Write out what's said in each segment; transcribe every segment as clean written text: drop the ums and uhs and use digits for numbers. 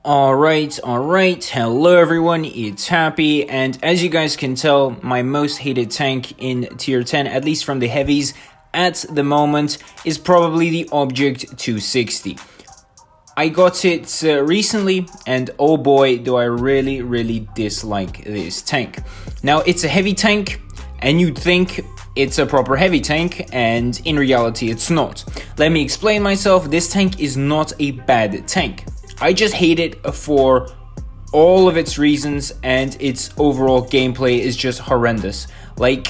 Alright, hello everyone, it's Happy, and as you guys can tell, my most hated tank in tier 10, at least from the heavies, at the moment, is probably the Object 260. I got it recently, and oh boy, do I really dislike this tank. Now, it's a heavy tank, and you'd think it's a proper heavy tank, and in reality, it's not. Let me explain myself. This tank is not a bad tank. I just hate it for all of its reasons, and its overall gameplay is just horrendous. Like,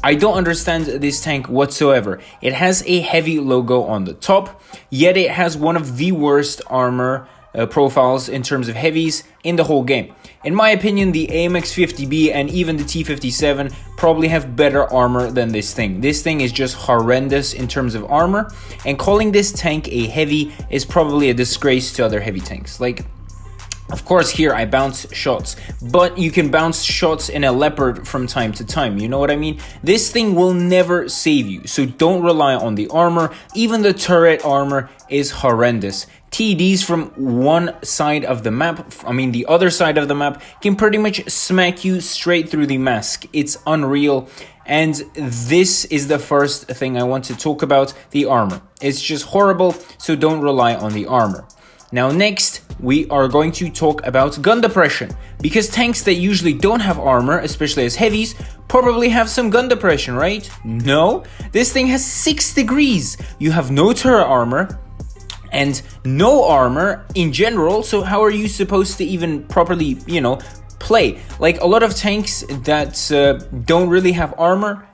I don't understand this tank whatsoever. It has a heavy logo on the top, yet it has one of the worst armor profiles in terms of heavies in the whole game. In my opinion, the AMX 50B and even the T57 probably have better armor than this thing. This thing is just horrendous in terms of armor, and calling this tank a heavy is probably a disgrace to other heavy tanks. Like, of course, here I bounce shots, but you can bounce shots in a Leopard from time to time, you know what I mean? This thing will never save you, so don't rely on the armor. Even the turret armor is horrendous. TDs from one side of the map, the other side of the map, can pretty much smack you straight through the mask. It's unreal, and this is the first thing I want to talk about, the armor. It's just horrible, so don't rely on the armor. Now next, we are going to talk about gun depression, because tanks that usually don't have armor, especially as heavies, probably have some gun depression, right? No, this thing has 6 degrees. You have no turret armor and no armor in general, so how are you supposed to even properly, play? Like, a lot of tanks that don't really have armor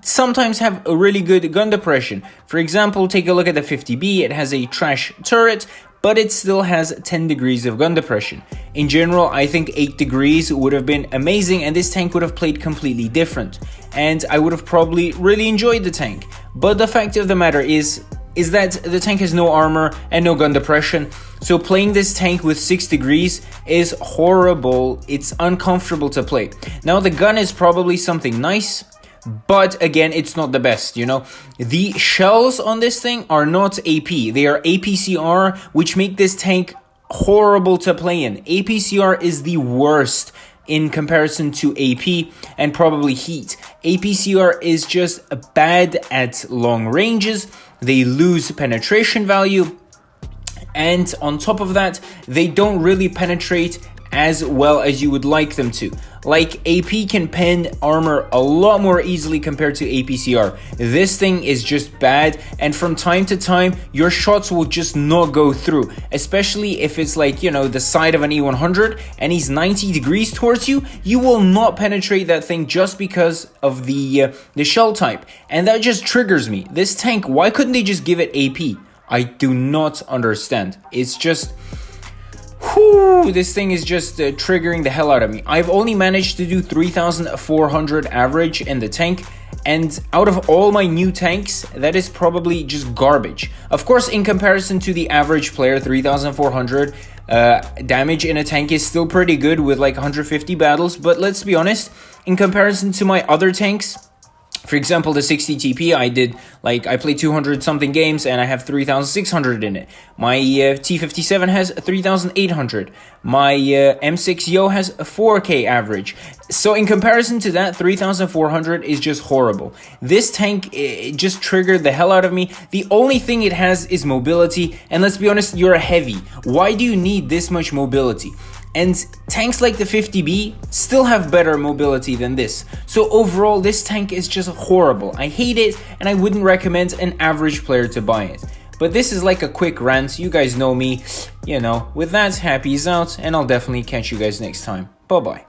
sometimes have a really good gun depression. For example, take a look at the 50B. It has a trash turret, but it still has 10 degrees of gun depression. In general, I think 8 degrees would have been amazing, and this tank would have played completely different, and I would have probably really enjoyed the tank. But the fact of the matter is that the tank has no armor and no gun depression, so playing this tank with 6 degrees is horrible. It's uncomfortable to play. Now, the gun is probably something nice, but again, it's not the best, The shells on this thing are not AP, they are APCR, which make this tank horrible to play in. APCR is the worst in comparison to AP and probably heat. APCR is just bad at long ranges, they lose penetration value, and on top of that, they don't really penetrate as well as you would like them to. Like, AP can pen armor a lot more easily compared to APCR. This thing is just bad, and from time to time, your shots will just not go through, especially if it's like, the side of an E100 and he's 90 degrees towards you. You will not penetrate that thing just because of the shell type, and that just triggers me. This tank, why couldn't they just give it AP? I do not understand. It's just, this thing is just triggering the hell out of me. I've only managed to do 3,400 average in the tank, and out of all my new tanks, that is probably just garbage. Of course, in comparison to the average player, 3,400 damage in a tank is still pretty good with like 150 battles, but let's be honest, in comparison to my other tanks, for example, the 60 TP, I played 200 something games and I have 3,600 in it. My T57 has 3,800. My M6 Yo has a 4K average. So in comparison to that, 3,400 is just horrible. This tank, it just triggered the hell out of me. The only thing it has is mobility, and let's be honest, you're a heavy. Why do you need this much mobility? And tanks like the 50B still have better mobility than this. So overall, this tank is just horrible. I hate it, and I wouldn't recommend an average player to buy it. But this is like a quick rant. You guys know me. With that, Happy's out, and I'll definitely catch you guys next time. Bye-bye.